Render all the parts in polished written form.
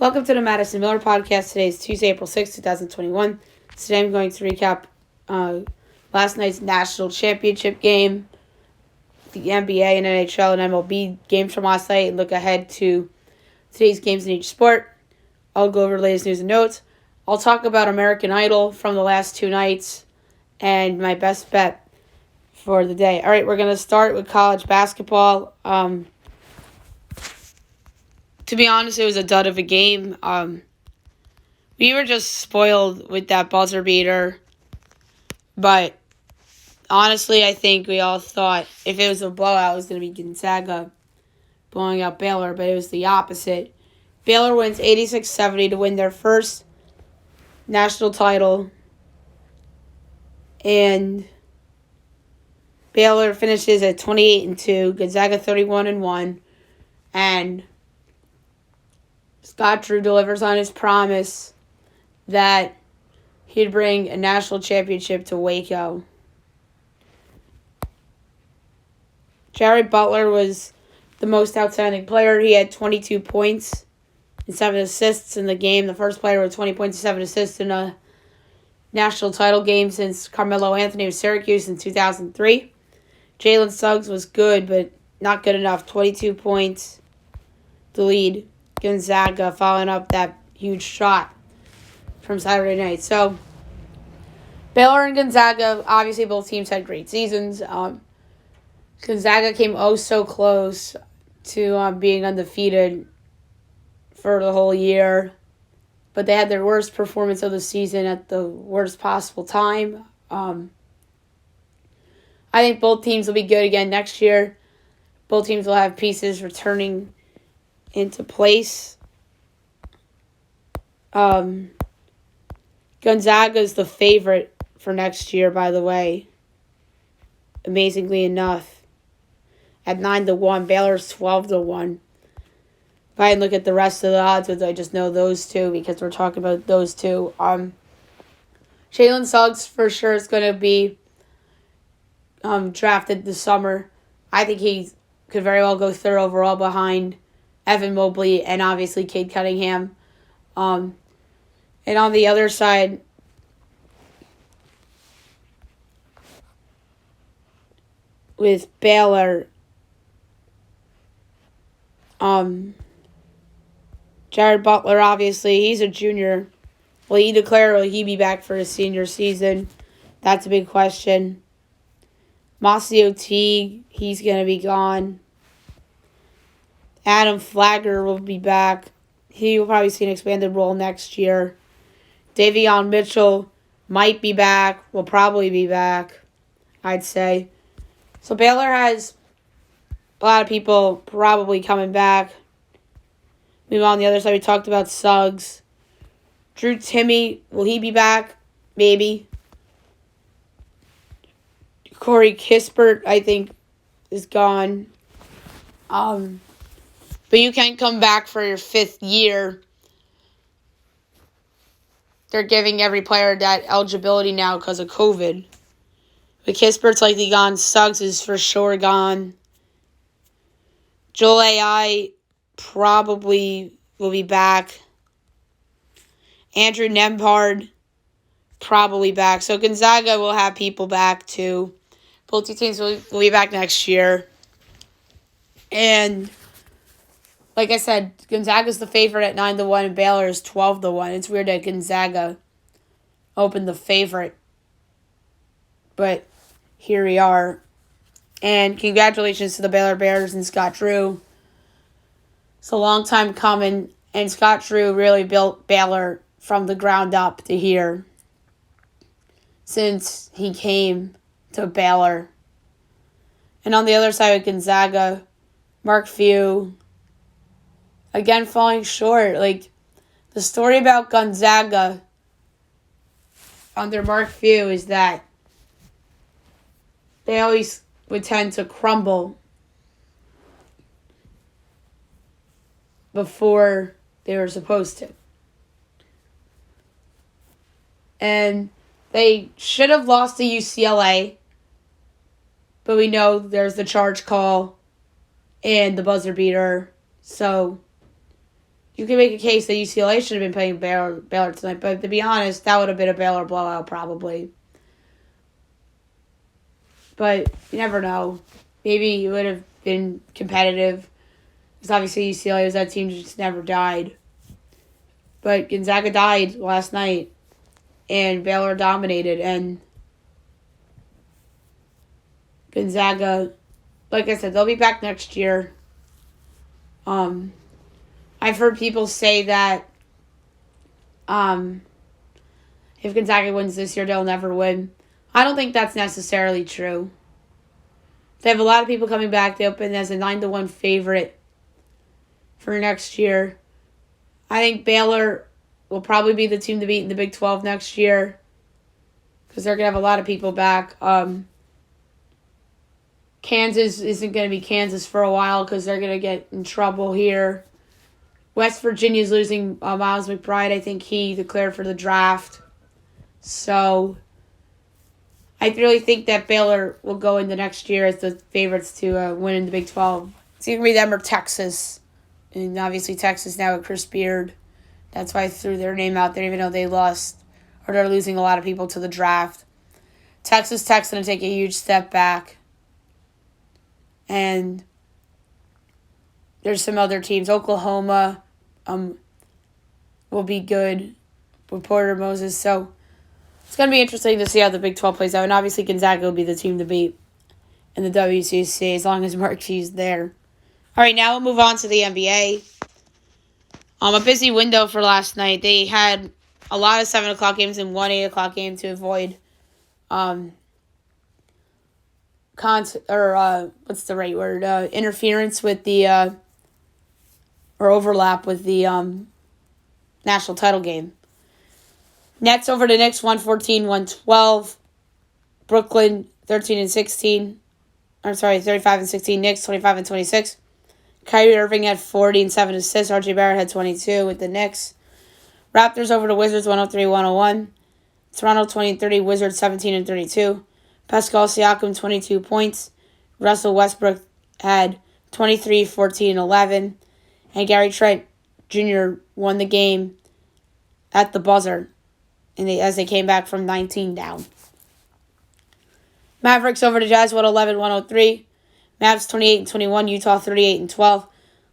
Welcome to the Madison Miller Podcast. Today is Tuesday, April 6, 2021. Today I'm going to recap last night's national championship game, the NBA and NHL and MLB games from last night, and look ahead to today's games in each sport. I'll go over the latest news and notes. I'll talk about American Idol from the last two nights and my best bet for the day. All right, we're going to start with college basketball. To be honest, it was a dud of a game. We were just spoiled with that buzzer beater. But honestly, I think we all thought if it was a blowout, it was going to be Gonzaga blowing out Baylor. But it was the opposite. Baylor wins 86-70 to win their first national title. And Baylor finishes at 28-2. Gonzaga 31-1. And Scott Drew delivers on his promise that he'd bring a national championship to Waco. Jared Butler was the most outstanding player. He had 22 points and 7 assists in the game. The first player with 20 points and 7 assists in a national title game since Carmelo Anthony of Syracuse in 2003. Jalen Suggs was good, but not good enough. 22 points to lead Gonzaga, following up that huge shot from Saturday night. So, Baylor and Gonzaga, obviously both teams had great seasons. Gonzaga came so close to being undefeated for the whole year, but they had their worst performance of the season at the worst possible time. I think both teams will be good again next year. Both teams will have pieces returning into place. Gonzaga is the favorite for next year, by the way. Amazingly enough. At 9-1, Baylor's 12-1. If I look at the rest of the odds, I just know those two because we're talking about those two. Jalen Suggs for sure is going to be drafted this summer. I think he could very well go third overall behind Evan Mobley and obviously Cade Cunningham. And on the other side, with Baylor, Jared Butler, obviously, he's a junior. Will he declare or will he be back for his senior season? That's a big question. Masio Teague, he's going to be gone. Adam Flagler will be back. He will probably see an expanded role next year. Davion Mitchell might be back. Will probably be back, I'd say. So Baylor has a lot of people probably coming back. Meanwhile, on the other side, we talked about Suggs. Drew Timme, will he be back? Maybe. Corey Kispert, I think, is gone. But you can't come back for your fifth year. They're giving every player that eligibility now because of COVID. But Kispert's likely gone. Suggs is for sure gone. Joel AI probably will be back. Andrew Nembhard probably back. So Gonzaga will have people back too. Both teams will be back next year. And like I said, Gonzaga's the favorite at 9-1 and Baylor is 12-1. It's weird that Gonzaga opened the favorite. But here we are. And congratulations to the Baylor Bears and Scott Drew. It's a long time coming. And Scott Drew really built Baylor from the ground up to here since he came to Baylor. And on the other side with Gonzaga, Mark Few, again falling short. Like, the story about Gonzaga under Mark Few is that they always would tend to crumble before they were supposed to. And they should have lost to UCLA, but we know there's the charge call and the buzzer beater. So you can make a case that UCLA should have been playing Baylor tonight, but to be honest, that would have been a Baylor blowout probably. But you never know. Maybe it would have been competitive. Because obviously UCLA was that team that just never died. But Gonzaga died last night. And Baylor dominated. And Gonzaga, like I said, they'll be back next year. I've heard people say that if Gonzaga wins this year, they'll never win. I don't think that's necessarily true. They have a lot of people coming back. They open as a 9-1 favorite for next year. I think Baylor will probably be the team to beat in the Big 12 next year because they're going to have a lot of people back. Kansas isn't going to be Kansas for a while because they're going to get in trouble here. West Virginia's losing Miles McBride. I think he declared for the draft. So I really think that Baylor will go into next year as the favorites to win in the Big 12. It's either going to be them or Texas. And obviously Texas now with Chris Beard. That's why I threw their name out there even though they lost or they're losing a lot of people to the draft. Texas Tech's going to take a huge step back. And there's some other teams. Oklahoma will be good with Porter Moses. So it's going to be interesting to see how the Big 12 plays out. And obviously Gonzaga will be the team to beat in the WCC as long as Mark G's there. All right, now we'll move on to the NBA. A busy window for last night. They had a lot of 7 o'clock games and one 8 o'clock game to avoid interference with the or overlap with the national title game. Nets over the Knicks 114-112. Brooklyn 13-16. 35-16. Knicks 25-26. Kyrie Irving had 40 and 7 assists. RJ Barrett had 22 with the Knicks. Raptors over the Wizards 103-101. Toronto 20-30. Wizards 17-32. Pascal Siakam 22 points. Russell Westbrook had 23, 14, and 11. And Gary Trent Jr. won the game at the buzzer as they came back from 19 down. Mavericks over the Jazz 111-103. Mavs 28-21. Utah 38-12.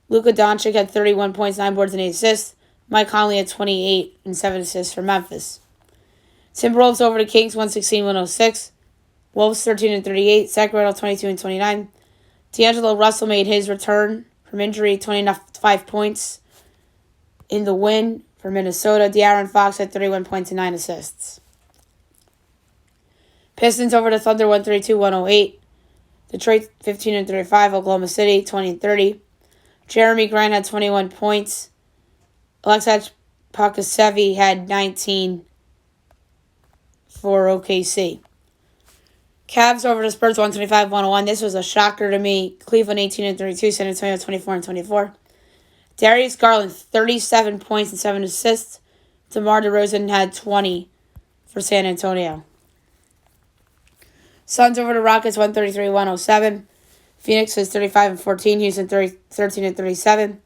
Luka Doncic had 31 points, 9 boards, and 8 assists. Mike Conley had 28 and 7 assists for Memphis. Timberwolves over the Kings 116-106. Wolves 13-38. Sacramento 22-29. D'Angelo Russell made his return from injury, 25 points in the win for Minnesota. De'Aaron Fox had 31 points and 9 assists. Pistons over the Thunder 132-108. Detroit 15-35. Oklahoma City 20-30. Jeremy Grant had 21 points. Alexei Pokasevi had 19 for OKC. Cavs over the Spurs 125-101. This was a shocker to me. Cleveland 18-32. San Antonio 24-24. Darius Garland 37 points and 7 assists. DeMar DeRozan had 20 for San Antonio. Suns over the Rockets 133-107. Phoenix is 35-14. Houston 13-37.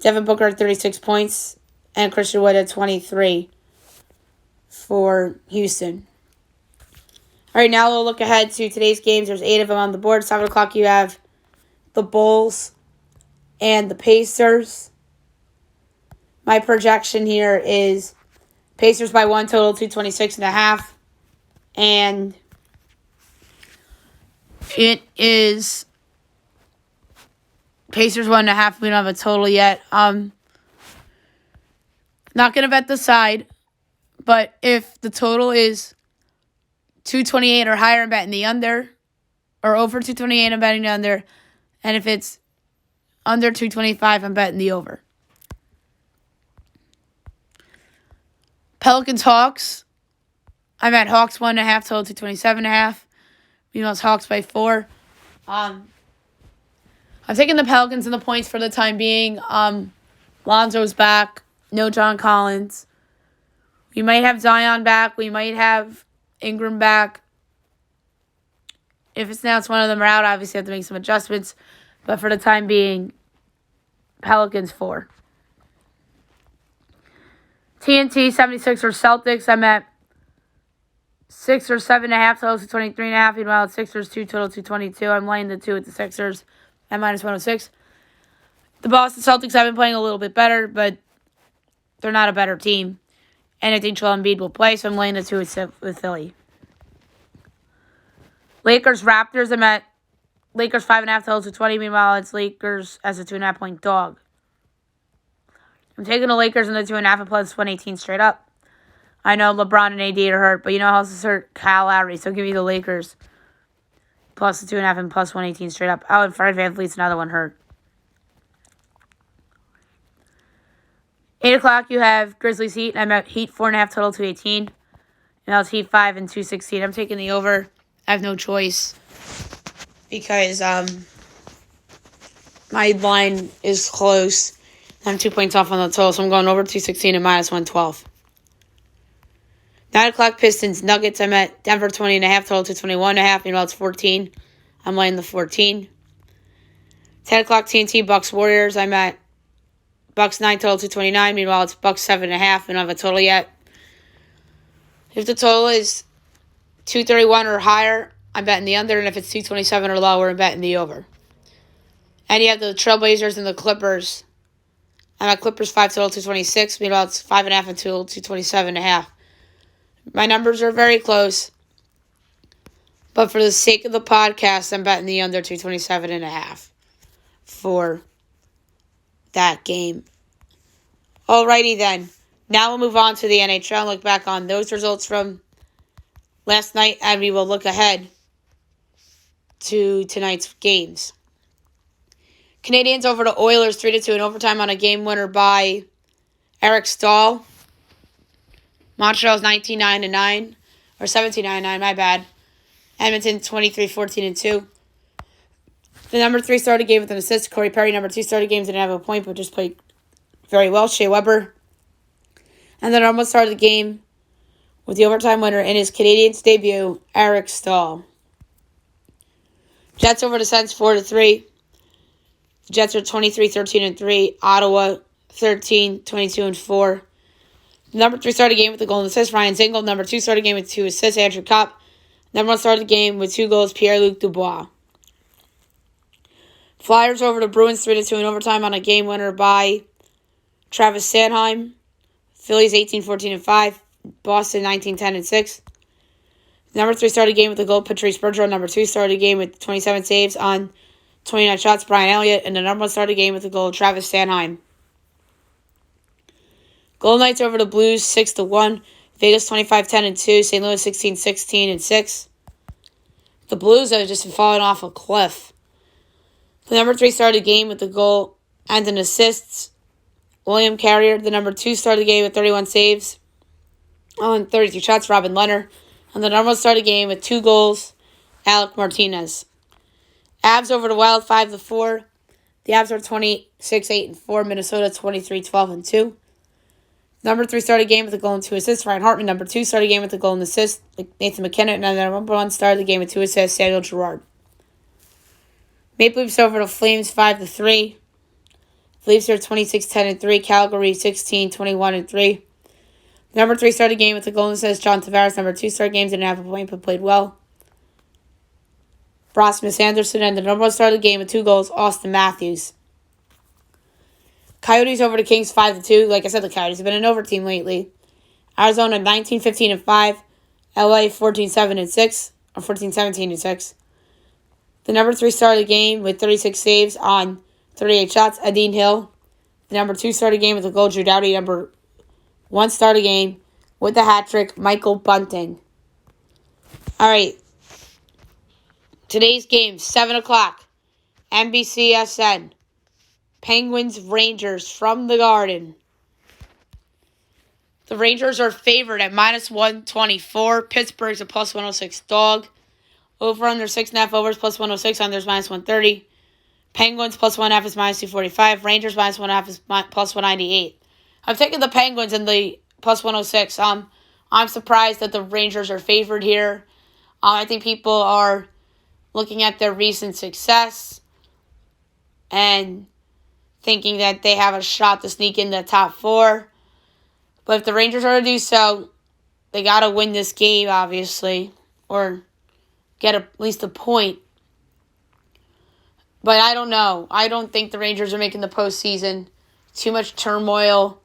Devin Booker had 36 points. And Christian Wood had 23 for Houston. All right, now we'll look ahead to today's games. There's 8 of them on the board. 7 o'clock you have the Bulls and the Pacers. My projection here is Pacers by 1 total, 226.5. And it is Pacers 1.5. We don't have a total yet. Not going to bet the side, but if the total is 228 or higher, I'm betting the under. Or over 228, I'm betting the under. And if it's under 225, I'm betting the over. Pelicans Hawks. I'm at Hawks 1.5 total, 227.5. Meanwhile, Hawks by 4. I'm taking the Pelicans in the points for the time being. Lonzo's back. No John Collins. We might have Zion back. We might have Ingram back. If it's announced one of them are out, obviously have to make some adjustments. But for the time being, Pelicans 4. TNT 76ers Celtics. I'm at Sixers 7.5 totals to 23.5. Meanwhile, Sixers 2 total to 22. I'm laying the 2 with the Sixers at minus 106. The Boston Celtics have been playing a little bit better, but they're not a better team. And I think Joel Embiid will play, so I'm laying the 2 with Philly. Lakers Raptors. I'm at Lakers 5.5 totals to 20. Meanwhile, it's Lakers as a 2.5 point dog. I'm taking the Lakers in the 2.5 and plus 118 straight up. I know LeBron and AD are hurt, but you know how else is hurt? Kyle Lowry. So give me the Lakers plus the 2.5 and plus 118 straight up. Oh, and Fred VanVleet's another one hurt. 8 o'clock, you have Grizzlies Heat. I'm at Heat 4.5 total to 18. And that's Heat 5 and 216. I'm taking the over. I have no choice because my line is close. I'm 2 points off on the total, so I'm going over 216 and minus 112. 9 o'clock, Pistons Nuggets. I'm at Denver 20.5 total to 21.5. Meanwhile, it's 14. I'm laying the 14. 10 o'clock, TNT Bucks Warriors. I'm at Bucks 9 total to 29. Meanwhile, it's Bucks 7.5. I don't have a total yet. If the total is 231 or higher, I'm betting the under. And if it's 227 or lower, I'm betting the over. And you have the Trailblazers and the Clippers. I'm at Clippers 5 total to 26. Meanwhile, it's 5.5 and total to 27.5. My numbers are very close. But for the sake of the podcast, I'm betting the under 227.5 for that game. Alrighty then. Now we'll move on to the NHL and look back on those results from last night, and we will look ahead to tonight's games. Canadiens over to Oilers 3-2 in overtime on a game winner by Eric Stahl. Montreal's 19-9, or 17-9, my bad. Edmonton 23-14-2. The number 3 started game with an assist. Corey Perry, number 2 started game, didn't have a point, but just played very well. Shea Weber. And then almost started the game with the overtime winner in his Canadiens debut, Eric Stahl. Jets over the Sens 4-3. The Jets are 23-13-3. Ottawa 13-22-4. Number 3 started game with a goal and assist, Ryan Zingle. Number 2 started game with 2 assists, Andrew Kopp. Number 1 started the game with 2 goals, Pierre-Luc Dubois. Flyers over the Bruins 3-2 in overtime on a game winner by Travis Sanheim. Phillies 18-14-5. Boston 19-10-6. Number 3 started game with a goal, Patrice Bergeron. Number 2 started game with 27 saves on 29 shots, Brian Elliott. And the number 1 started game with a goal, Travis Sanheim. Golden Knights over the Blues 6-1. Vegas 25-10-2. St. Louis 16-16-6. The Blues have just fallen off a cliff. The number 3 started the game with the goal and an assist, William Carrier. The number 2 started the game with 31 saves on 32 shots, Robin Leonard. And the number 1 started the game with 2 goals, Alec Martinez. Avs over the Wild 5-4. The Avs are 26-8-4. Minnesota 23-12-2. Number 3 started game with a goal and 2 assists, Ryan Hartman. Number 2 started game with a goal and assist, Nathan McKinnon. And then number 1 started the game with 2 assists, Samuel Girard. Maple Leafs over the Flames 5-3. Leafs are 26-10-3. Calgary 16-21-3. Number 3 started game with a goal and assist, John Tavares. Number 2 started games didn't have a point but played well, Rasmus Anderson. And the number 1 started the game with 2 goals, Austin Matthews. Coyotes over the Kings 5-2. Like I said, the Coyotes have been an over team lately. Arizona 19-15-5. LA 14-7-6. Or 14-17-6. The number 3 started the game with 36 saves on 38 shots, Adine Hill. The number 2 started the game with a goal, Drew Doughty. Number 1 started the game with the hat trick, Michael Bunting. All right. Today's game, 7 o'clock. NBCSN. Penguins Rangers from the Garden. The Rangers are favored at minus 124. Pittsburgh's a plus 106 dog. Over under 6.5 overs plus 106. Unders minus 130. Penguins plus 1.5 is minus 245. Rangers minus 1.5 is plus 198. I'm taking the Penguins in the plus 106. I'm surprised that the Rangers are favored here. I think people are looking at their recent success and thinking that they have a shot to sneak in the top 4. But if the Rangers are to do so, they got to win this game, obviously, or get at least a point. But I don't know. I don't think the Rangers are making the postseason. Too much turmoil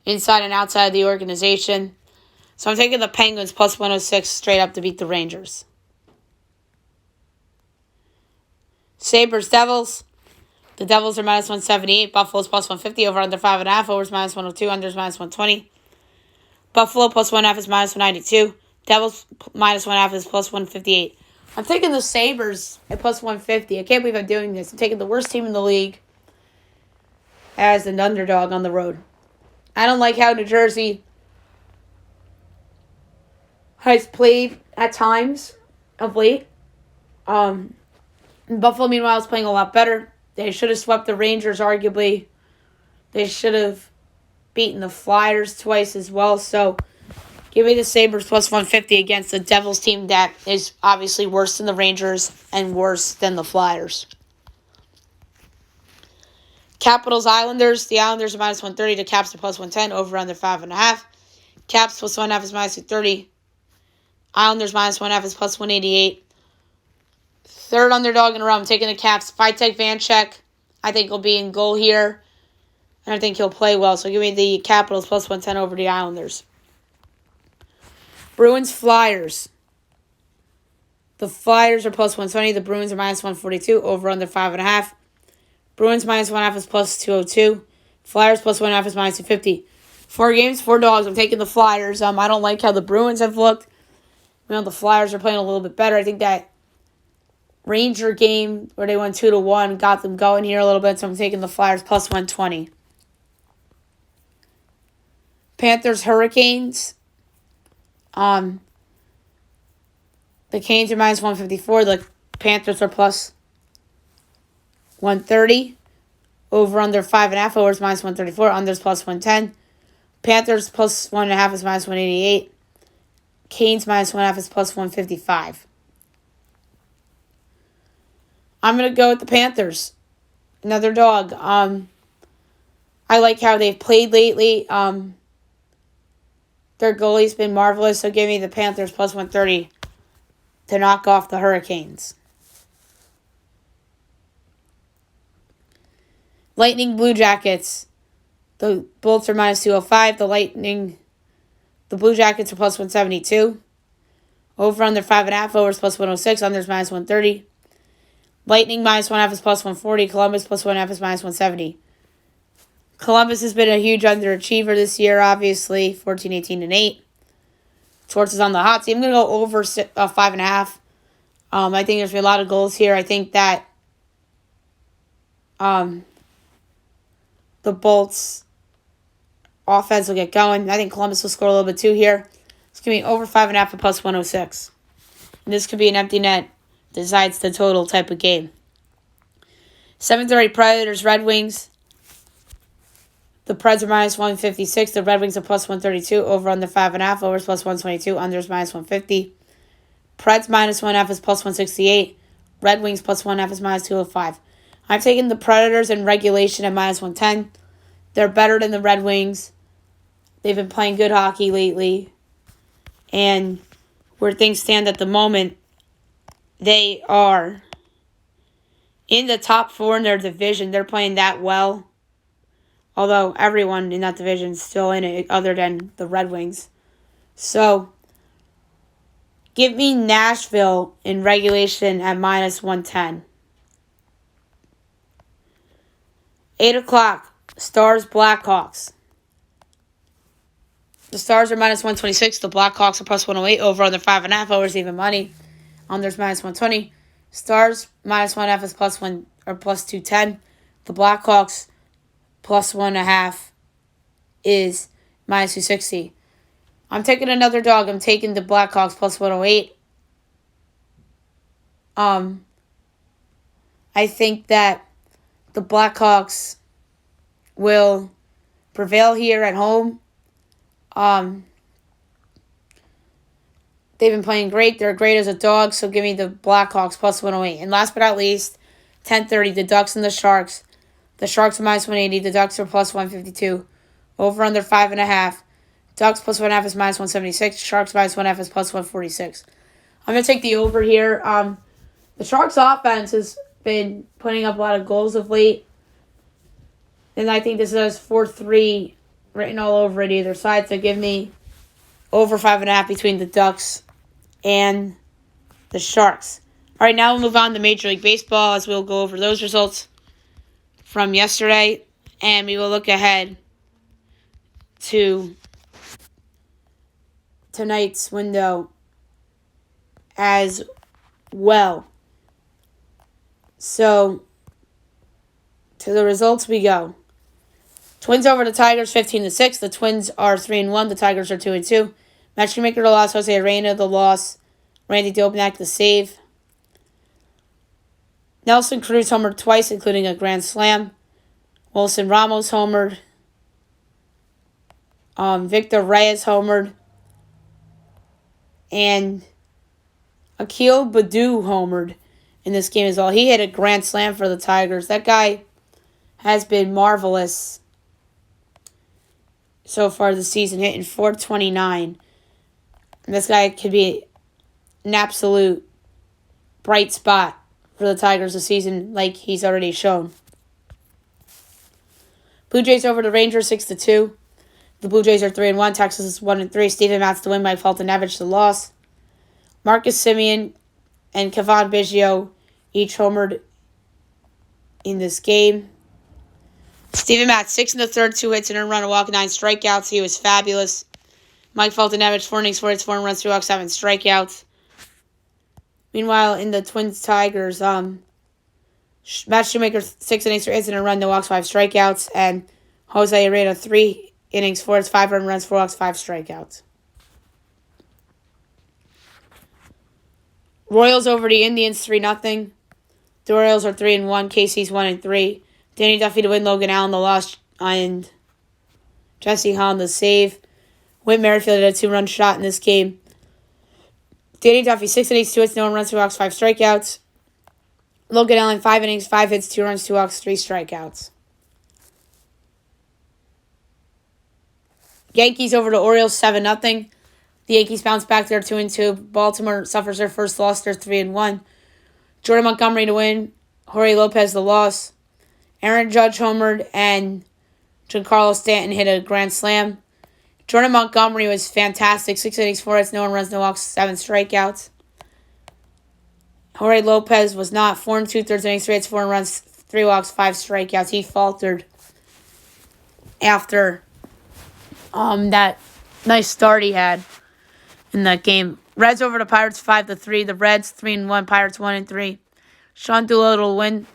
inside and outside of the organization. So I'm taking the Penguins plus 106 straight up to beat the Rangers. Sabres, Devils. The Devils are minus 178. Buffalo's plus 150. Over under 5.5. Overs minus 102. Unders minus 120. Buffalo plus 1.5 is minus 192. Devils minus 1.5 is plus 158. I'm taking the Sabres at plus 150. I can't believe I'm doing this. I'm taking the worst team in the league as an underdog on the road. I don't like how New Jersey has played at times of late. Buffalo, meanwhile, is playing a lot better. They should have swept the Rangers, arguably. They should have beaten the Flyers twice as well. So, give me the Sabres plus 150 against the Devils team that is obviously worse than the Rangers and worse than the Flyers. Capitals, Islanders. The Islanders are minus 130. The Caps are plus 110. Over under 5.5. Caps plus 1.5 is minus 230. Islanders minus 1.5 is plus 188. Third underdog in a row. I'm taking the Caps. Vitek Vanecek, I think he'll be in goal here. And I think he'll play well. So give me the Capitals plus 110 over the Islanders. Bruins, Flyers. The Flyers are plus 120. The Bruins are minus 142. Over under 5.5. Bruins minus 1.5 is plus 202. Flyers plus 1.5 is minus 250. 4 games, 4 dogs. I'm taking the Flyers. I don't like how the Bruins have looked. The Flyers are playing a little bit better. I think that Ranger game where they won 2-1 got them going here a little bit, so I'm taking the Flyers plus 120. Panthers, Hurricanes. The Canes are minus 154. The Panthers are plus 130. Over under 5.5. Overs minus 134. Unders plus 110. Panthers plus 1.5 is minus 188. Canes minus 1.5 is plus 155. I'm going to go with the Panthers. Another dog. I like how they've played lately. Their goalie's been marvelous, so give me the Panthers plus 130 to knock off the Hurricanes. Lightning, Blue Jackets. The Bolts are minus 205. The Blue Jackets are plus 172. Over under 5.5. Overs plus 106. Unders minus 130. Lightning minus 1.5 is plus 140. Columbus plus 1.5 is minus 170. Columbus has been a huge underachiever this year, obviously. 14, 18, and 8. Torts is on the hot seat. I'm going to go over 5.5. I think there's been a lot of goals here. I think that the Bolts offense will get going. I think Columbus will score a little bit too here. It's going to be over 5.5 at plus 106. And this could be an empty net. Decides the total type of game. 7:30 Predators, Red Wings. The Preds are minus 156. The Red Wings are plus 132. Over under 5.5. Overs plus 122. Unders minus 150. Preds minus 1.5 is plus 168. Red Wings plus 1.5 is minus 205. I'm taking the Predators in regulation at minus 110. They're better than the Red Wings. They've been playing good hockey lately. And where things stand at the moment, they are in the top 4 in their division. They're playing that well. Although everyone in that division is still in it other than the Red Wings. So, give me Nashville in regulation at minus 110. 8 o'clock, Stars, Blackhawks. The Stars are minus 126. The Blackhawks are plus 108. Over under 5.5. Overs even money. Unders minus 120. Stars minus 1.5 is plus 1 or plus 210. The Blackhawks plus 1.5 is minus 260. I'm taking another dog. I'm taking the Blackhawks plus 108. I think that the Blackhawks will prevail here at home. They've been playing great. They're great as a dog, so give me the Blackhawks plus 108. And last but not least, 10:30, the Ducks and the Sharks. The Sharks are minus 180. The Ducks are plus 152. Over under 5.5. Ducks plus 1.5 is minus 176. Sharks minus 1.5 is plus 146. I'm going to take the over here. The Sharks offense has been putting up a lot of goals of late. And I think this has 4-3 written all over it either side. So give me over 5.5 between the Ducks and the Sharks. All right, now we'll move on to Major League Baseball as we'll go over those results from yesterday. And we will look ahead to tonight's window as well. So, to the results we go. Twins over the Tigers 15-6. The Twins are 3-1. The Tigers are 2-2. Matchmaker the loss. Jose Arena the loss. Randy Dobnak the save. Nelson Cruz homered twice, including a grand slam. Wilson Ramos homered. Victor Reyes homered. And Akil Baddoo homered in this game as well. He hit a grand slam for the Tigers. That guy has been marvelous so far this season, hitting .429. And this guy could be an absolute bright spot for the Tigers this season, like he's already shown. Blue Jays over the Rangers 6-2. The Blue Jays are 3-1. Texas is 1-3. Steven Matz the win. Mike Fulton-Evich the loss. Marcus Semien and Kevon Biggio each homered in this game. Steven Matz, 6 in the third, 2 hits and a run, a walk, 9 strikeouts. He was fabulous. Mike Fulton-Evich, 4 innings, 4 hits, 4 runs, 2 walks, 7 strikeouts. Meanwhile, in the Twins-Tigers, Matt Shoemaker, 6 innings, 3 hits and a run, no walks, 5 strikeouts. And Jose Arena, 3 innings, 4 hits, 5 earned runs, 4 walks, 5 strikeouts. Royals over the Indians, 3-0. The Royals are 3-1. KC's 1-3. Danny Duffy to win, Logan Allen the loss, and Jesse Holland the save. Whit Merrifield had a 2-run shot in this game. Danny Duffy, 6 innings, 2 hits, no runs, 2 walks, 5 strikeouts. Logan Allen, 5 innings, 5 hits, 2 runs, 2 walks, 3 strikeouts. Yankees over the Orioles, 7-0. The Yankees bounce back. They're 2-2. Baltimore suffers their first loss. They're 3-1. Jordan Montgomery to win. Jorge Lopez the loss. Aaron Judge homered and Giancarlo Stanton hit a grand slam. Jordan Montgomery was fantastic. 6 innings, 4 hits, no runs, no walks, 7 strikeouts. Jorge Lopez was not. 4 2/3 innings, 3 hits, 4 runs, 3 walks, 5 strikeouts. He faltered after that nice start he had in that game. Reds over the Pirates 5-3. The Reds 3-1. Pirates 1-3. Sean Doolittle win.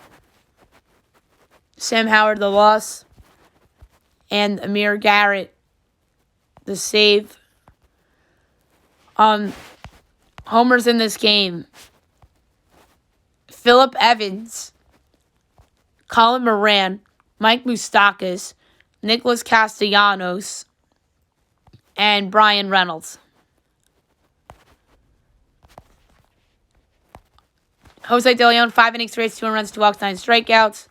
Sam Howard the loss. And Amir Garrett the save. Homers in this game. Phillip Evans, Colin Moran, Mike Moustakas, Nicholas Castellanos, and Brian Reynolds. Jose De Leon, 5 innings, 3 hits, 2 runs, 2 walks, 9 strikeouts.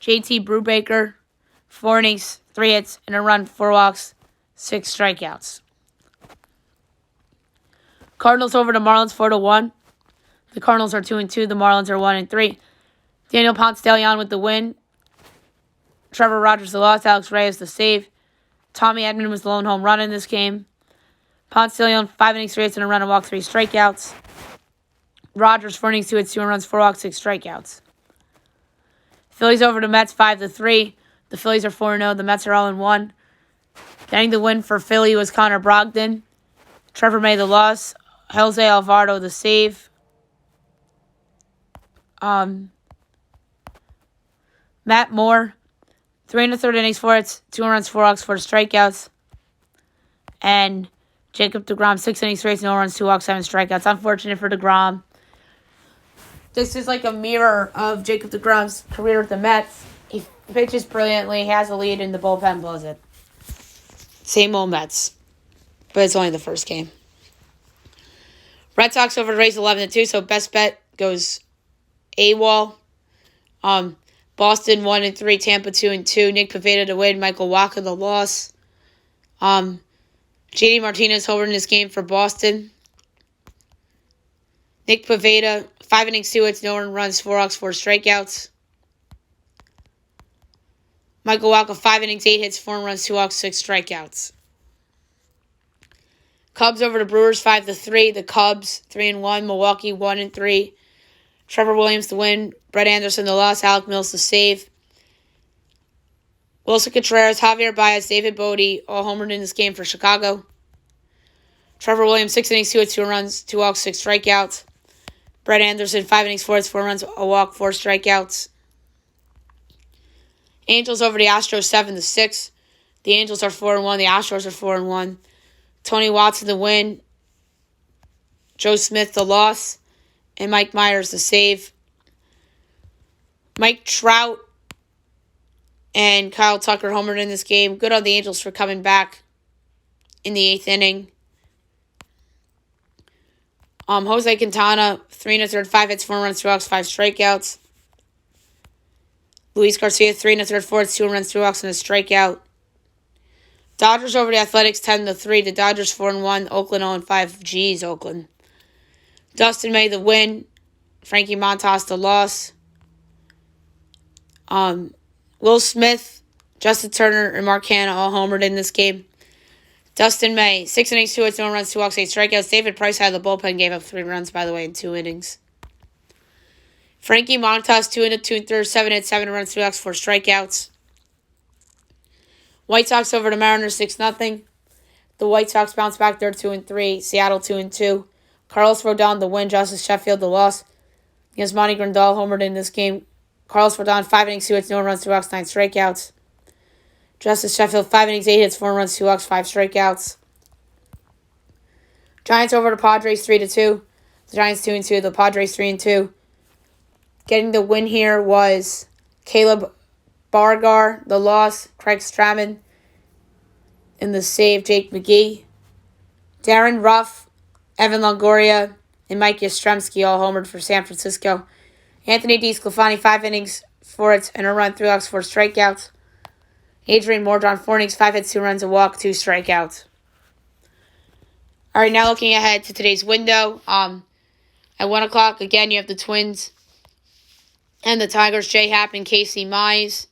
JT Brubaker, 4 innings, 3 hits, and a run, 4 walks, 6 strikeouts. Cardinals over the Marlins 4-1. The Cardinals are 2-2. The Marlins are 1-3. Daniel Ponce de Leon with the win. Trevor Rogers the loss. Alex Reyes the save. Tommy Edman was the lone home run in this game. Ponce de Leon, 5 innings, 3 hits, and a run, a walk, 3 strikeouts. Rogers, 4 innings, 2 hits, 2 runs, 4 walks, 6 strikeouts. Phillies over the Mets 5-3. The Phillies are 4-0. The Mets are 0-1. Getting the win for Philly was Connor Brogdon. Trevor May the loss. Jose Alvarado the save. Matt Moore, 3 1/3 innings, 4 hits, 2 runs, 4 walks, 4 strikeouts. And Jacob deGrom, 6 innings, 3 hits, no runs, 2 walks, 7 strikeouts. Unfortunate for deGrom. This is like a mirror of Jacob deGrom's career with the Mets. He pitches brilliantly, has a lead, and the bullpen blows it. Same old Mets. But it's only the first game. Red Sox over the Rays 11-2, so best bet goes AWOL. Boston 1-3, Tampa 2-2. Nick Pivetta to win, Michael Wacha the loss. JD Martinez homered in this game for Boston. Nick Pivetta, 5 innings, 2 hits, no earned runs, 4 walks, 4 strikeouts. Michael Wacha, 5 innings, 8 hits, 4 runs, 2 walks, 6 strikeouts. Cubs over the Brewers, 5-3. The Cubs, 3-1. Milwaukee, 1-3. Trevor Williams the win. Brett Anderson the loss. Alec Mills the save. Wilson Contreras, Javier Baez, David Bodie, all homered in this game for Chicago. Trevor Williams, 6 innings, 2 hits, 2 runs, 2 walks, 6 strikeouts. Brett Anderson, 5 innings, 4 hits, 4 runs, a walk, 4 strikeouts. Angels over the Astros, 7-6. The Angels are 4-1. The Astros are 4-1. Tony Watson the win. Joe Smith the loss. And Mike Myers the save. Mike Trout and Kyle Tucker homered in this game. Good on the Angels for coming back in the 8th inning. Jose Quintana, 3 1/3, 5 hits, 4 runs, 2 walks, 5 strikeouts. Luis Garcia, 3 1/3, 4 hits, 2 runs, 2 walks, and a strikeout. Dodgers over the Athletics, 10-3. The Dodgers 4-1. Oakland 0-5. Jeez, Oakland. Dustin May the win. Frankie Montas the loss. Will Smith, Justin Turner, and Mark Hanna all homered in this game. Dustin May, 6 innings, 2 hits, no runs, 2 walks, 8 strikeouts. David Price had the bullpen, gave up 3 runs, by the way, in 2 innings. Frankie Montas, 2 2/3, 7 hits, 7 runs, 2 walks, 4 strikeouts. White Sox over the Mariners, 6-0. The White Sox bounce back, they're 2-3. Seattle 2-2. Carlos Rodon the win, Justice Sheffield the loss. Yasmani Grandal homered in this game. Carlos Rodon, 5 innings, 2 hits, no runs, 2 walks, 9 strikeouts. Justice Sheffield, 5 innings, 8 hits, 4 runs, 2 walks, 5 strikeouts. Giants over the Padres, 3-2. The Giants 2-2. The Padres 3-2. Getting the win here was Caleb Bargar, the loss, Craig Stramon, and the save, Jake McGee. Darren Ruff, Evan Longoria, and Mike Yastrzemski all homered for San Francisco. Anthony DeSclafani, 5 innings, 4 hits, and a run, 3 walks, 4 strikeouts. Adrian Mordron, 4 innings, 5 hits, 2 runs, a walk, 2 strikeouts. All right, now looking ahead to today's window. At 1 o'clock, again, you have the Twins and the Tigers, J. Happ and Casey Mize.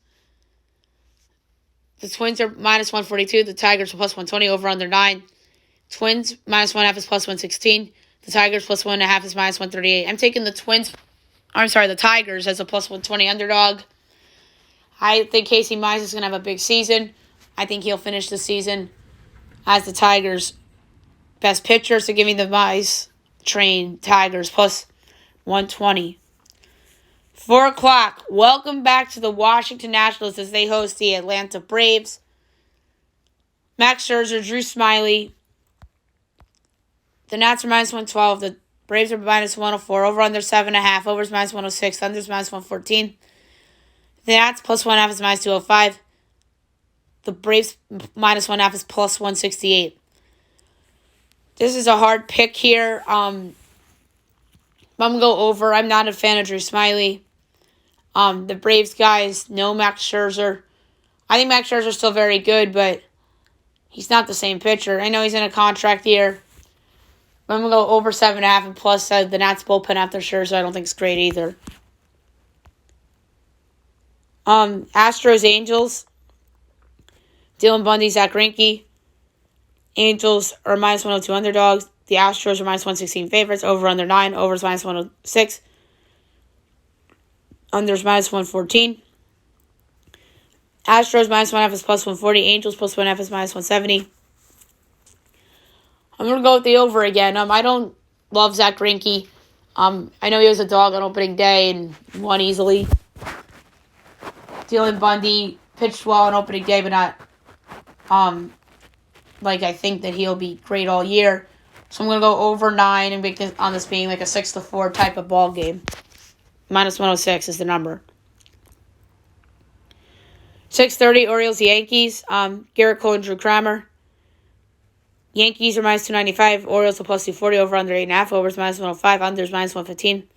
The Twins are minus 142. The Tigers are plus 120, over under 9. Twins minus 1.5 is plus 116. The Tigers plus 1.5 is minus 138. I'm taking the Tigers as a plus 120 underdog. I think Casey Mize is going to have a big season. I think he'll finish the season as the Tigers' best pitcher. So give me the Mize train Tigers plus 120. 4 o'clock. Welcome back to the Washington Nationals as they host the Atlanta Braves. Max Scherzer, Drew Smyly. The Nats are minus 112. The Braves are minus 104. Over under 7.5. Overs minus 106. Unders minus 114. The Nats plus 1.5 is minus 205. The Braves minus 1.5 is plus 168. This is a hard pick here. I'm going to go over. I'm not a fan of Drew Smyly. The Braves guys know Max Scherzer. I think Max Scherzer is still very good, but he's not the same pitcher. I know he's in a contract year. But I'm going to go over 7.5 and plus the Nats bullpen after Scherzer. I don't think it's great either. Astros, Angels. Dylan Bundy, Zach Greinke. Angels are minus 102 underdogs. The Astros are minus 116 favorites. Over under 9. Overs minus 106. Unders minus 114. Astros minus 1.5 is plus 140. Angels plus 1.5 is minus 170. I'm going to go with the over again. I don't love Zach Greinke. I know he was a dog on opening day and won easily. Dylan Bundy pitched well on opening day, but not I think that he'll be great all year. So I'm going to go over 9 and make this on this being like a 6-4 type of ball game. Minus 106 is the number. 6:30, Orioles, Yankees. Garrett Cole and Drew Kramer. Yankees are minus 295. Orioles are plus 240. Over under 8.5. Overs minus 105. Unders minus 115.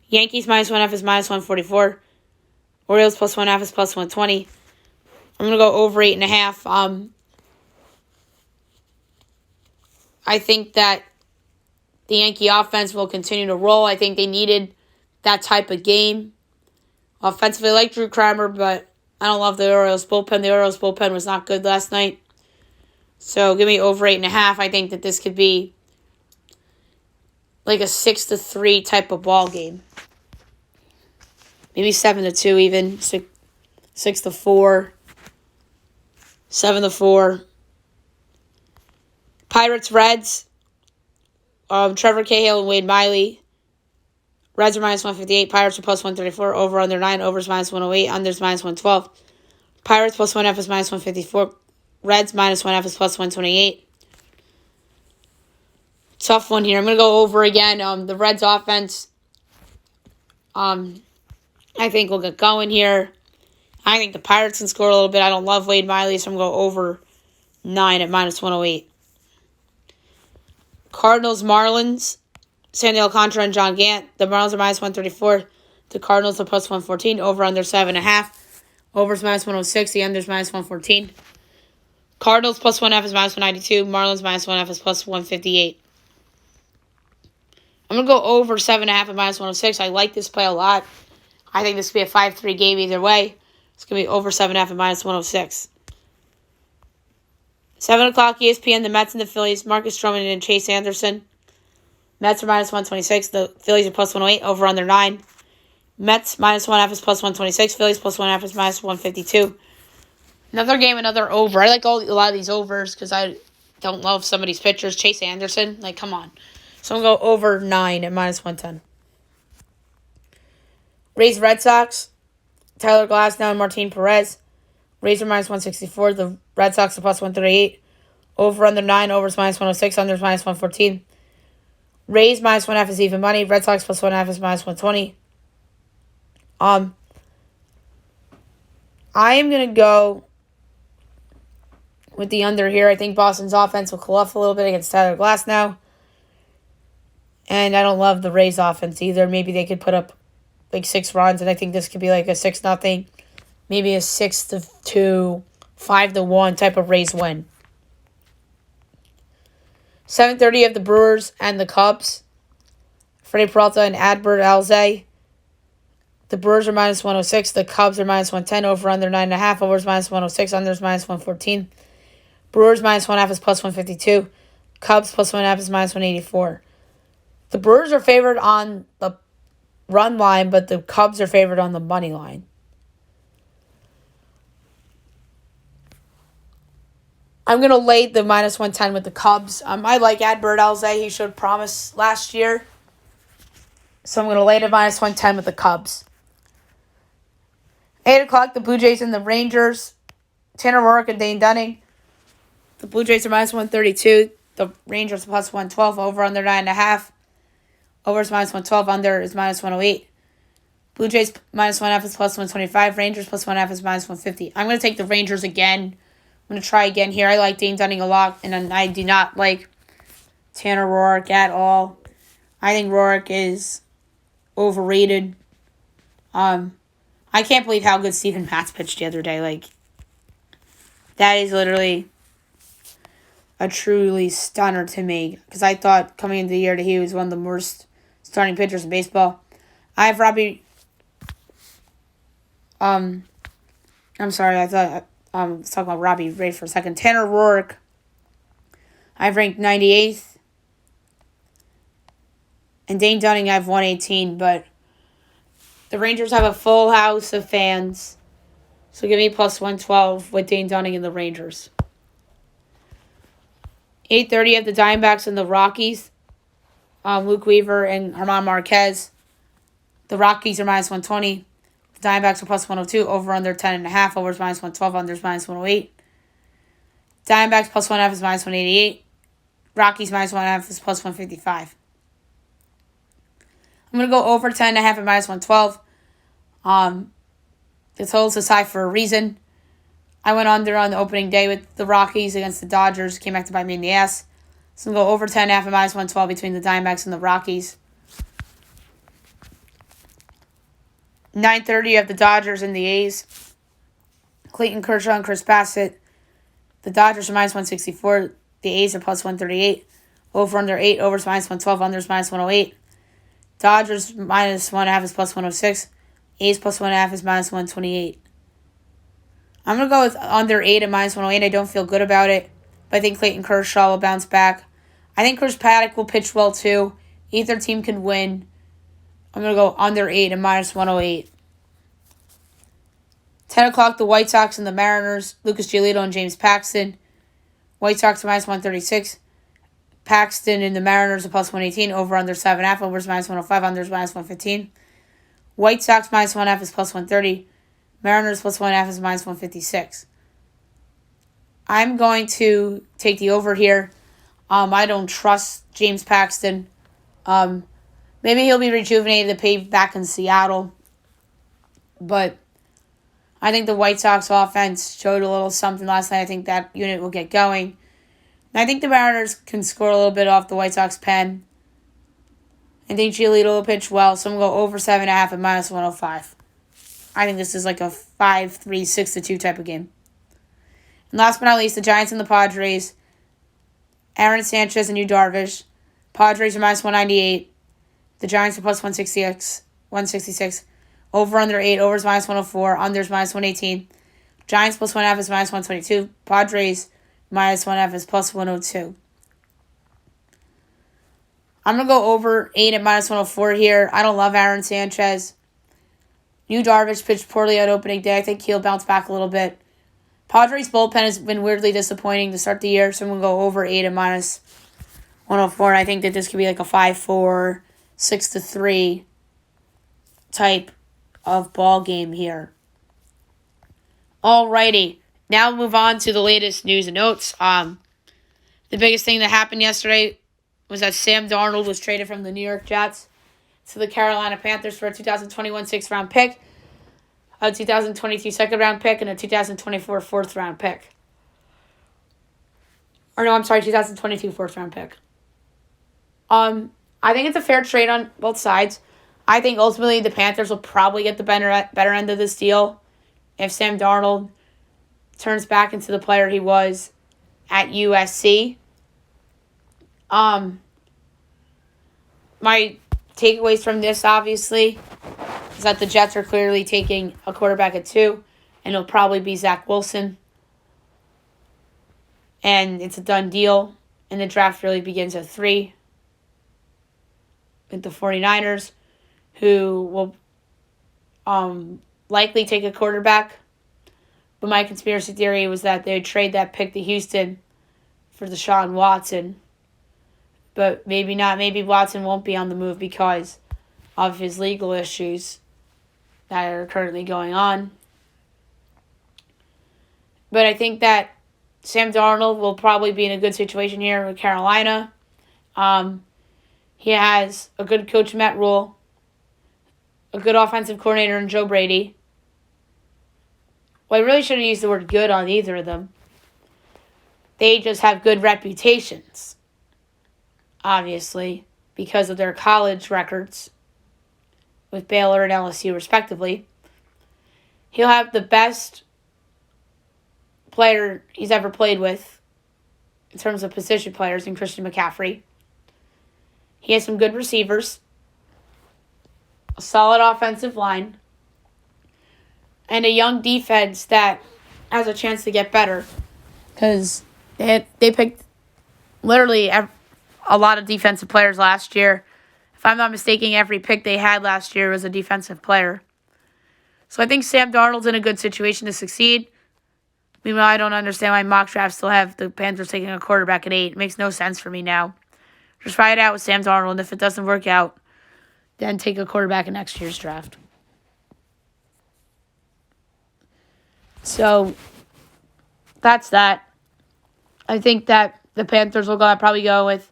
Yankees minus 1.5 is minus 144. Orioles plus 1.5 is plus 120. I'm going to go over 8.5. I think that the Yankee offense will continue to roll. I think they needed that type of game. Offensively, I like Drew Kramer, but I don't love the Orioles bullpen. The Orioles bullpen was not good last night. So give me over 8.5. I think that this could be like a 6-3 type of ball game. Maybe 7-2 even. 6-4. 7-4. Pirates, Reds. Trevor Cahill and Wade Miley. Reds are minus 158. Pirates are plus 134. Over under 9. Overs minus 108. Unders minus 112. Pirates plus 1F is minus 154. Reds minus 1F is plus 128. Tough one here. I'm going to go over again. The Reds offense, I think will get going here. I think the Pirates can score a little bit. I don't love Wade Miley, so I'm going to go over 9 at minus 108. Cardinals, Marlins. Sandy Alcantara and John Gant. The Marlins are minus 134. The Cardinals are plus 114. Over under 7.5. Overs minus 106. The unders minus 114. Cardinals plus 1F is minus 192. Marlins minus 1F is plus 158. I'm going to go over 7.5 at minus 106. I like this play a lot. I think this could be a 5-3 game either way. It's going to be over 7.5 at minus 106. 7 o'clock ESPN, the Mets and the Phillies. Marcus Stroman and Chase Anderson. Mets are minus 126. The Phillies are plus 108. Over under 9. Mets minus 1F is plus 126. Phillies plus 1F is minus 152. Another game, another over. I like a lot of these overs because I don't love some of these pitchers. Chase Anderson, like, come on. So I'm going to go over 9 at minus 110. Rays, Red Sox. Tyler Glasnow and Martin Perez. Rays are minus 164. The Red Sox are plus 138. Over under 9. Overs minus 106. Unders minus 114. Rays minus 1F is even money. Red Sox plus 1F is minus 120. I am going to go with the under here. I think Boston's offense will cool off a little bit against Tyler Glasnow. And I don't love the Rays offense either. Maybe they could put up like 6 runs, and I think this could be like a 6-0, maybe a 6-2, 5-1 type of Rays win. 7:30 of the Brewers and the Cubs. Freddie Peralta and Adbert Alzay. The Brewers are minus 106. The Cubs are minus 110. Over under 9.5. Overs minus 106. Unders minus 114. Brewers minus 1.5 is plus 152. Cubs plus 1.5 is minus 184. The Brewers are favored on the run line, but the Cubs are favored on the money line. I'm going to lay the minus 110 with the Cubs. I like Adbert Alzay. He showed promise last year. So I'm going to lay the minus 110 with the Cubs. 8 o'clock, the Blue Jays and the Rangers. Tanner Roark and Dane Dunning. The Blue Jays are minus 132. The Rangers plus 112. Over under 9.5. Over is minus 112. Under is minus 108. Blue Jays minus 1F is plus 125. Rangers plus 1F is minus 150. I'm going to take the Rangers again. I'm going to try again here. I like Dane Dunning a lot, and I do not like Tanner Roark at all. I think Roark is overrated. I can't believe how good Steven Matz pitched the other day. Like, that is literally a truly stunner to me. Because I thought coming into the year that he was one of the worst starting pitchers in baseball. I have Robbie. I'm sorry. I thought let's talk about Robbie Ray for a second. Tanner Roark. I've ranked 98th. And Dane Dunning, I have 118. But the Rangers have a full house of fans. So give me plus 112 with Dane Dunning and the Rangers. 8:30 of the Diamondbacks and the Rockies. Luke Weaver and Herman Marquez. The Rockies are minus 120. The Diamondbacks are plus 102. Over under 10.5. Overs minus 112. Unders minus 108. Diamondbacks plus 1F is minus 188. Rockies minus 1F is plus 155. I'm going to go over 10.5 at minus 112. The total's is high for a reason. I went under on the opening day with the Rockies against the Dodgers. Came back to bite me in the ass. So I'm going to go over 10.5 at minus 112 between the Diamondbacks and the Rockies. 9:30 of the Dodgers and the A's. Clayton Kershaw and Chris Bassett. The Dodgers are minus 164. The A's are plus 138. Over under 8. Overs minus 112. Unders minus 108. Dodgers minus 1.5 is plus 106. A's plus 1.5 is minus 128. I'm going to go with under 8 and minus 108. I don't feel good about it. But I think Clayton Kershaw will bounce back. I think Chris Paddock will pitch well too. Either team can win. I'm going to go under 8 and minus 108. 10 o'clock, the White Sox and the Mariners. Lucas Giolito and James Paxton. White Sox minus 136. Paxton and the Mariners are plus 118. Over under 7.5. Overs minus 105. Unders minus 115. White Sox minus 1.5 is plus 130. Mariners plus 1.5 is minus 156. I'm going to take the over here. I don't trust James Paxton. Maybe he'll be rejuvenated to play back in Seattle. But I think the White Sox offense showed a little something last night. I think that unit will get going. And I think the Mariners can score a little bit off the White Sox pen. I think Giolito will pitch well, so I'm going to go over 7.5 and minus 105. I think this is like a 5-3, 6-2 type of game. And last but not least, the Giants and the Padres. Aaron Sanchez and Yu Darvish. Padres are minus 198. The Giants are plus 166. Over under 8. Overs minus 104. Unders minus 118. Giants plus 1.5 is minus 122. Padres minus 1.5 is plus 102. I'm going to go over 8 at minus 104 here. I don't love Aaron Sanchez. Yu Darvish pitched poorly on opening day. I think he'll bounce back a little bit. Padres' bullpen has been weirdly disappointing to start the year, so I'm going to go over 8 at minus 104. And I think that this could be like a 5-4, 6-3 type of ball game here. Alrighty. Now we'll move on to the latest news and notes. The biggest thing that happened yesterday was that Sam Darnold was traded from the New York Jets to the Carolina Panthers for a 2021 6th-round pick, a 2022 second-round pick, and a 2024 4th-round pick. 2022 4th-round pick. I think it's a fair trade on both sides. I think ultimately the Panthers will probably get the better end of this deal if Sam Darnold turns back into the player he was at USC. My takeaways from this, obviously, is that the Jets are clearly taking a quarterback at 2, and it'll probably be Zach Wilson. And it's a done deal, and the draft really begins at 3 with the 49ers, who will likely take a quarterback. But my conspiracy theory was that they would trade that pick to Houston for Deshaun Watson. But maybe not. Maybe Watson won't be on the move because of his legal issues that are currently going on. But I think that Sam Darnold will probably be in a good situation here with Carolina. He has a good coach, Matt Rule, a good offensive coordinator in Joe Brady. Well, I really shouldn't use the word good on either of them. They just have good reputations, obviously, because of their college records with Baylor and LSU, respectively. He'll have the best player he's ever played with in terms of position players in Christian McCaffrey. He has some good receivers, a solid offensive line, and a young defense that has a chance to get better because they picked literally a lot of defensive players last year. If I'm not mistaken, every pick they had last year was a defensive player. So I think Sam Darnold's in a good situation to succeed. Meanwhile, I don't understand why mock drafts still have the Panthers taking a quarterback at 8. It makes no sense for me now. Just try it out with Sam Darnold, and if it doesn't work out, then take a quarterback in next year's draft. So that's that. I think that the Panthers will probably go with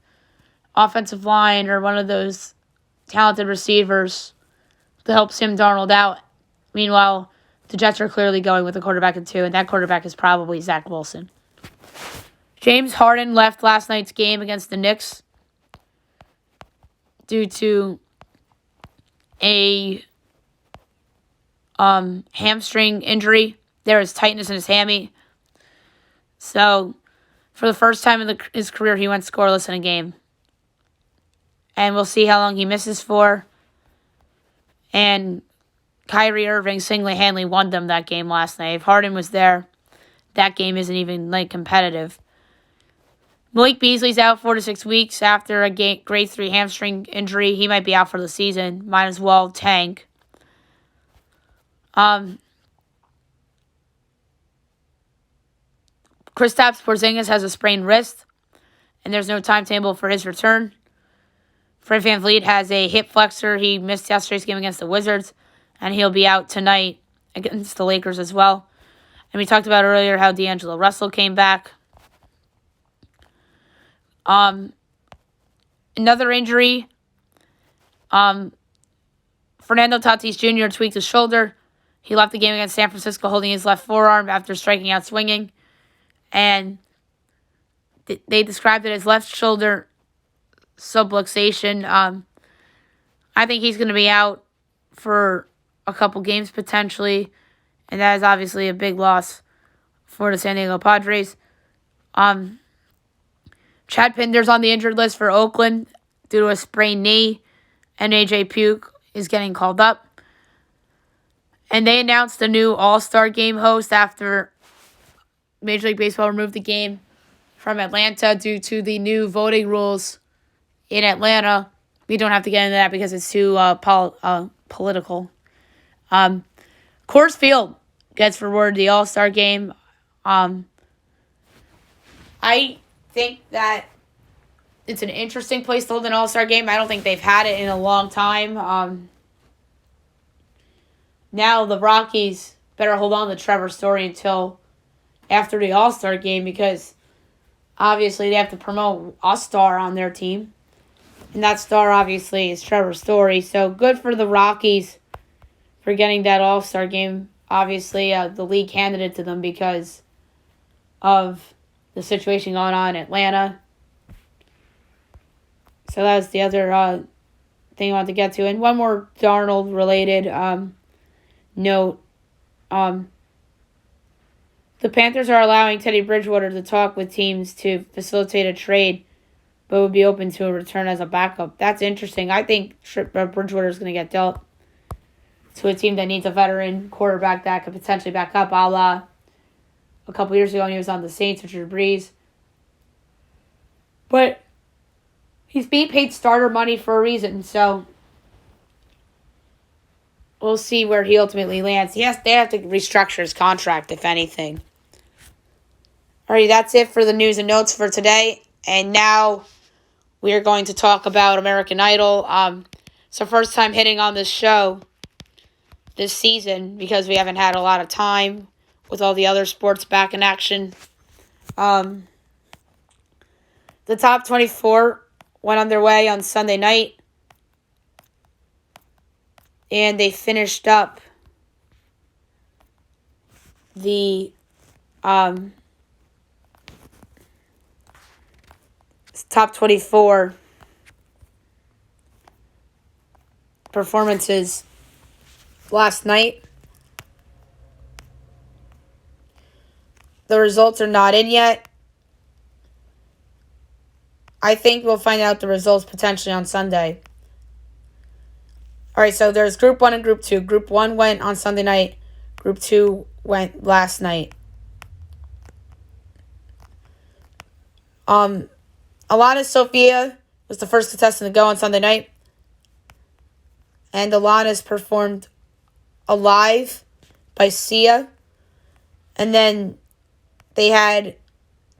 offensive line or one of those talented receivers to help Sam Darnold out. Meanwhile, the Jets are clearly going with a quarterback at 2, and that quarterback is probably Zach Wilson. James Harden left last night's game against the Knicks due to a hamstring injury. There was tightness in his hammy. So, for the first time in his career, he went scoreless in a game. and we'll see how long he misses for. And Kyrie Irving single-handedly won them that game last night. If Harden was there, that game isn't even competitive. Malik Beasley's out 4 to 6 weeks after a grade 3 hamstring injury. He might be out for the season. Might as well tank. Kristaps Porzingis has a sprained wrist, and there's no timetable for his return. Fred VanVleet has a hip flexor. He missed yesterday's game against the Wizards, and he'll be out tonight against the Lakers as well. And we talked about earlier how D'Angelo Russell came back. Another injury. Fernando Tatis Jr. tweaked his shoulder. He left the game against San Francisco holding his left forearm after striking out swinging. And they described it as left shoulder subluxation. I think he's going to be out for a couple games potentially. And that is obviously a big loss for the San Diego Padres. Chad Pinder's on the injured list for Oakland due to a sprained knee. And AJ Puke is getting called up. And they announced a new All-Star Game host after Major League Baseball removed the game from Atlanta due to the new voting rules in Atlanta. We don't have to get into that because it's too political. Coors Field gets rewarded the All-Star Game. I think that it's an interesting place to hold an All-Star Game. I don't think they've had it in a long time. Now the Rockies better hold on to Trevor Story until after the All-Star Game because obviously they have to promote a star on their team. And that star obviously is Trevor Story. So good for the Rockies for getting that All-Star Game. Obviously the league handed it to them because of the situation going on in Atlanta. So that was the other thing I wanted to get to. And one more Darnold-related note. The Panthers are allowing Teddy Bridgewater to talk with teams to facilitate a trade, but would be open to a return as a backup. That's interesting. I think Bridgewater is going to get dealt to a team that needs a veteran quarterback that could potentially back up, a la a couple years ago when he was on the Saints, Richard Breeze. But he's being paid starter money for a reason, so we'll see where he ultimately lands. They have to restructure his contract, if anything. Alrighty, that's it for the news and notes for today. And now we are going to talk about American Idol. It's the first time hitting on this show this season because we haven't had a lot of time with all the other sports back in action. The top 24 went underway on Sunday night. And they finished up the top 24 performances last night. The results are not in yet. I think we'll find out the results potentially on Sunday. All right, so there's Group 1 and Group 2. Group 1 went on Sunday night. Group 2 went last night. Alana Sophia was the first contestant to go on Sunday night. And Alana's performed Alive by Sia. And then they had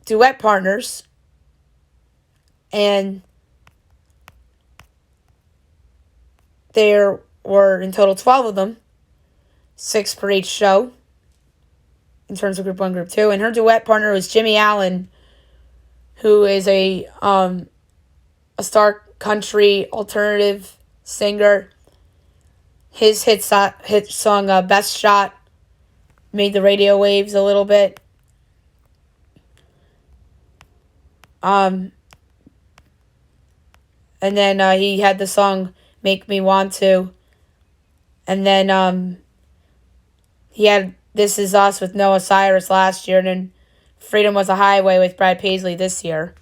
duet partners. And there were in total 12 of them, 6 per each show, in terms of Group 1, Group 2. And her duet partner was Jimmy Allen, who is a star country alternative singer. His hit song, Best Shot, made the radio waves a little bit. And then he had the song Make Me Want To. And then he had This Is Us with Noah Cyrus last year. And then Freedom Was a Highway with Brad Paisley this year.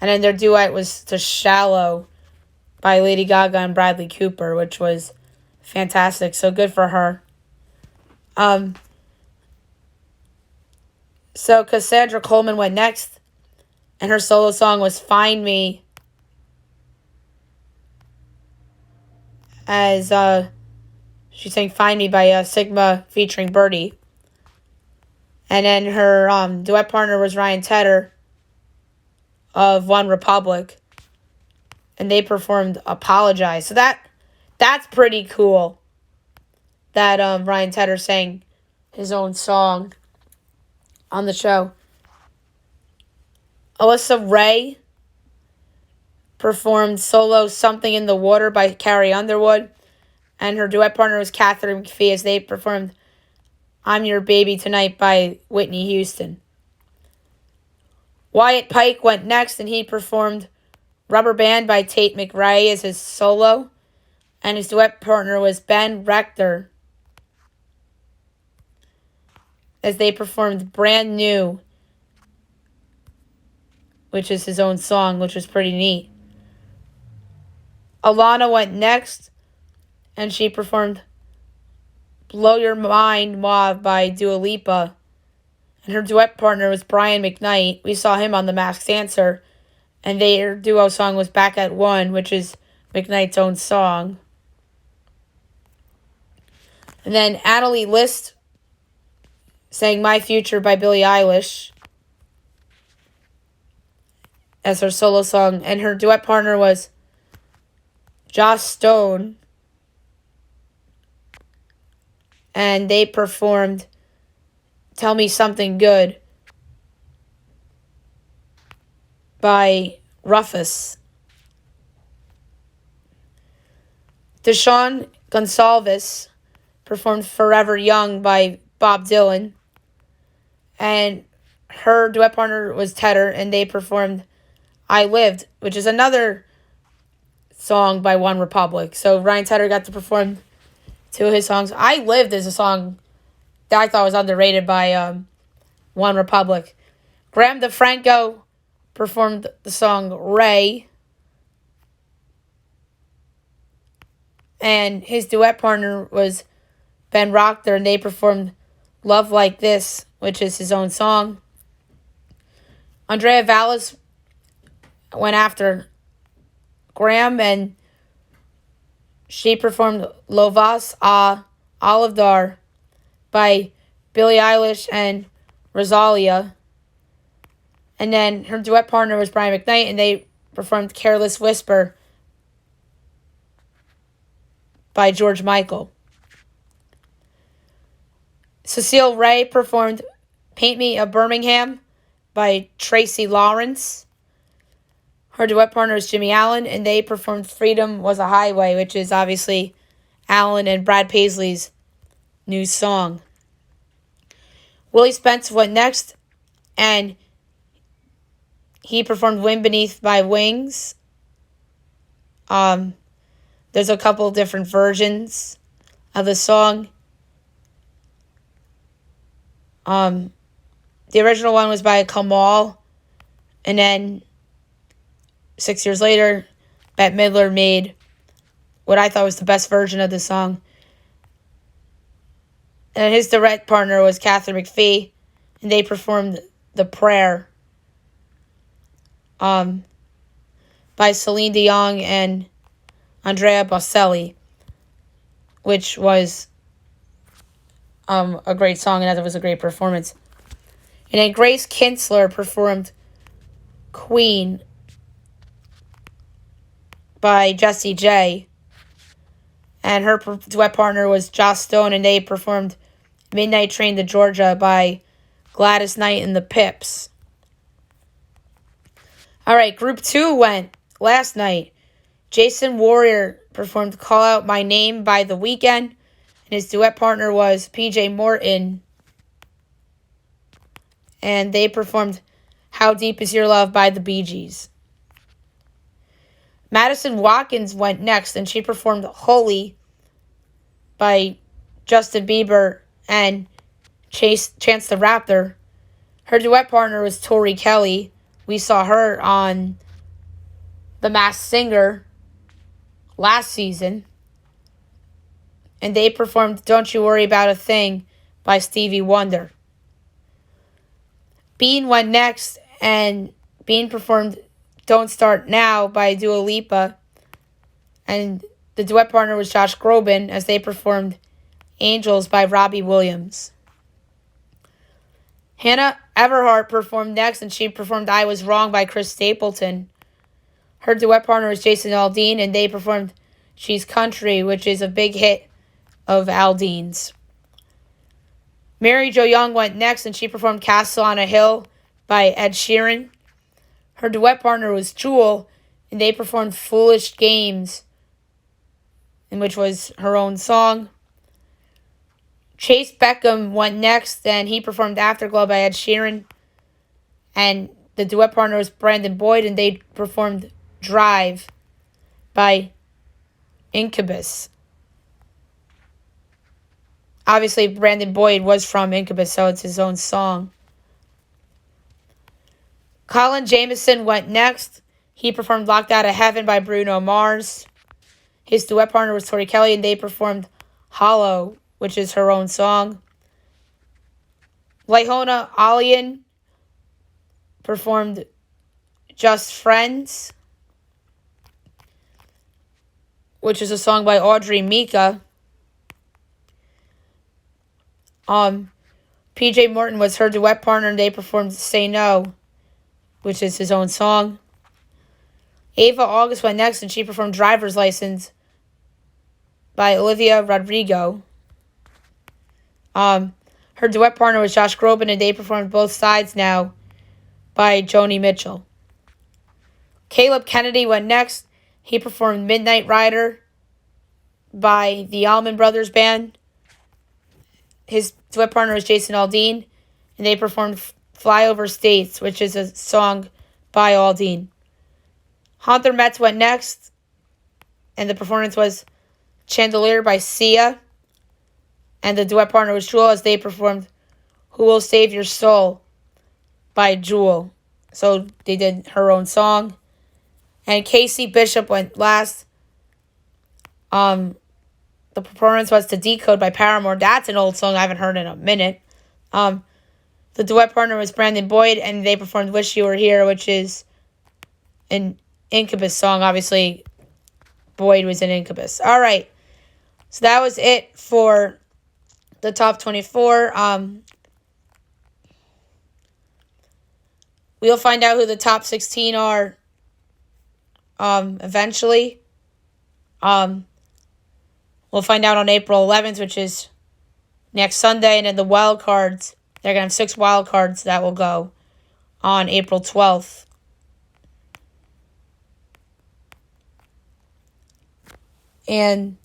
And then their duet was To Shallow by Lady Gaga and Bradley Cooper, which was fantastic. So good for her. So Cassandra Coleman went next, and her solo song was Find Me, as she sang Find Me by Sigma featuring Birdie. And then her duet partner was Ryan Tedder of One Republic, and they performed Apologize. So that's pretty cool that Ryan Tedder sang his own song on the show. Alyssa Ray performed solo Something in the Water by Carrie Underwood, and her duet partner was Catherine McPhee as they performed I'm Your Baby Tonight by Whitney Houston. Wyatt Pike went next, and he performed Rubber Band by Tate McRae as his solo, and his duet partner was Ben Rector as they performed Brand New, which is his own song, which was pretty neat. Alana went next, and she performed Blow Your Mind Mauve by Dua Lipa, and her duet partner was Brian McKnight. We saw him on The Masked Dancer, and their duo song was Back at One, which is McKnight's own song. And then Annalie List sang My Future by Billie Eilish as her solo song, and her duet partner was Joss Stone, and they performed Tell Me Something Good by Rufus. Deshaun Gonsalves performed Forever Young by Bob Dylan, and her duet partner was Tedder, and they performed I Lived, which is another song by One Republic. So Ryan Tedder got to perform two of his songs. I Lived is a song that I thought was underrated by One Republic. Graham DeFranco performed the song Ray, and his duet partner was Ben Rochter, and they performed Love Like This, which is his own song. Andrea Vallis went after Graham, and she performed Lovas a Olive Dar by Billie Eilish and Rosalia. And then her duet partner was Brian McKnight, and they performed Careless Whisper by George Michael. Cecile Ray performed Paint Me a Birmingham by Tracy Lawrence. Her duet partner is Jimmy Allen, and they performed Freedom Was a Highway, which is obviously Allen and Brad Paisley's new song. Willie Spence went next, and he performed Wind Beneath My Wings. There's a couple different versions of the song. The original one was by Kamal, and then 6 years later, Bette Midler made what I thought was the best version of the song. And his duet partner was Catherine McPhee, and they performed The Prayer by Celine Dion and Andrea Bocelli, which was a great song, and it was a great performance. And then Grace Kinsler performed Queen by Jessie J, and her duet partner was Joss Stone, and they performed Midnight Train to Georgia by Gladys Knight and the Pips. All right, Group 2 went last night. Jason Warrior performed Call Out My Name by The Weeknd, and his duet partner was PJ Morton, and they performed How Deep Is Your Love by the Bee Gees. Madison Watkins went next, and she performed Holy by Justin Bieber and Chance the Rapper. Her duet partner was Tori Kelly. We saw her on The Masked Singer. last season. And they performed Don't You Worry About a Thing by Stevie Wonder. Bean went next, and Bean performed Don't Start Now by Dua Lipa. And the duet partner was Josh Groban as they performed Angels by Robbie Williams. Hannah Everhart performed next, and she performed I Was Wrong by Chris Stapleton. Her duet partner was Jason Aldean, and they performed She's Country, which is a big hit of Aldean's. Mary Jo Young went next, and she performed Castle on a Hill by Ed Sheeran. Her duet partner was Jewel, and they performed Foolish Games, which was her own song. Chase Beckham went next, and he performed Afterglow by Ed Sheeran. And the duet partner was Brandon Boyd, and they performed Drive by Incubus. Obviously, Brandon Boyd was from Incubus, so it's his own song. Colin Jameson went next. He performed Locked Out of Heaven by Bruno Mars. His duet partner was Tori Kelly, and they performed Hollow, which is her own song. Laihona Alian performed Just Friends, which is a song by Audrey Mika. PJ Morton was her duet partner, and they performed Say No, which is his own song. Ava August went next, and she performed Driver's License by Olivia Rodrigo. Her duet partner was Josh Groban, and they performed Both Sides Now by Joni Mitchell. Caleb Kennedy went next. He performed Midnight Rider by the Allman Brothers Band. His duet partner was Jason Aldean, and they performed Flyover States, which is a song by Aldean. Hunter Metz went next, and the performance was Chandelier by Sia. And the duet partner was Jewel as they performed Who Will Save Your Soul by Jewel. So they did her own song. And Casey Bishop went last. The performance was To Decode by Paramore. That's an old song I haven't heard in a minute. The duet partner was Brandon Boyd, and they performed Wish You Were Here, which is an Incubus song. Obviously, Boyd was in Incubus. All right. So that was it for the top 24. We'll find out who the top 16 are eventually. We'll find out on April 11th, which is next Sunday. And then the wild cards, they're going to have 6 wild cards that will go on April 12th. And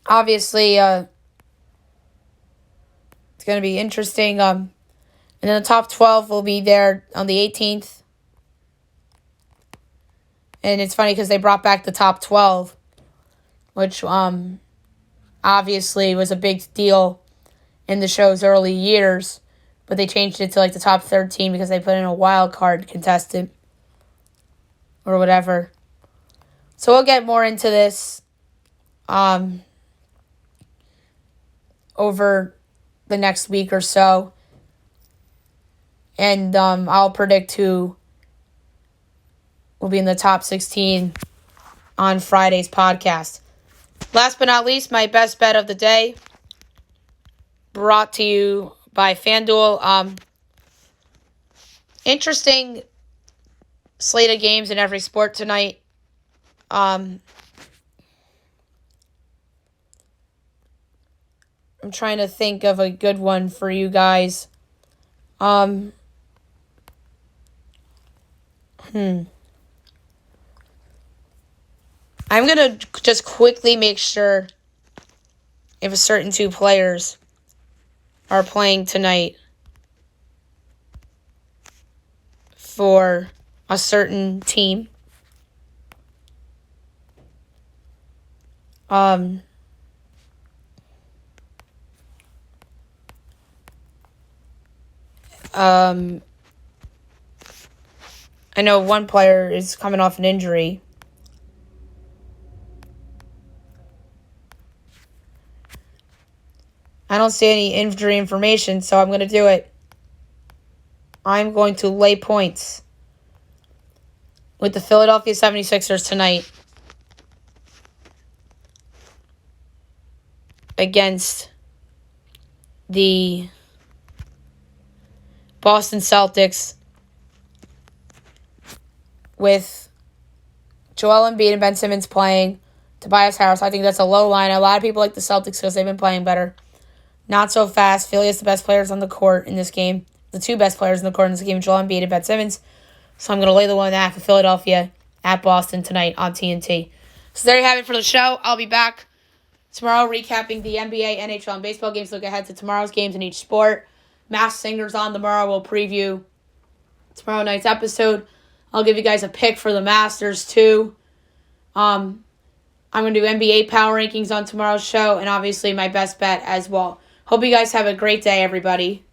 obviously, it's going to be interesting. And then the top 12 will be there on the 18th. And it's funny because they brought back the top 12, which obviously was a big deal in the show's early years. But they changed it to like the top 13 because they put in a wild card contestant or whatever. So we'll get more into this over the next week or so. And I'll predict who will be in the top 16 on Friday's podcast. Last but not least, my best bet of the day, brought to you by FanDuel. Interesting slate of games in every sport tonight. I'm trying to think of a good one for you guys. I'm going to just quickly make sure if a certain 2 players are playing tonight for a certain team. I know one player is coming off an injury. I don't see any injury information, so I'm going to do it. I'm going to lay points with the Philadelphia 76ers tonight against the Boston Celtics with Joel Embiid and Ben Simmons playing, Tobias Harris. I think that's a low line. A lot of people like the Celtics because they've been playing better. Not so fast. Philly has the best players on the court in this game. The two best players in the court in this game, Joel Embiid and Ben Simmons. So I'm going to lay the 1.5 for Philadelphia at Boston tonight on TNT. So there you have it for the show. I'll be back tomorrow recapping the NBA, NHL, and baseball games. Look ahead to tomorrow's games in each sport. Masked Singers on tomorrow. We'll preview tomorrow night's episode. I'll give you guys a pick for the Masters, too. I'm going to do NBA power rankings on tomorrow's show, and obviously my best bet as well. Hope you guys have a great day, everybody.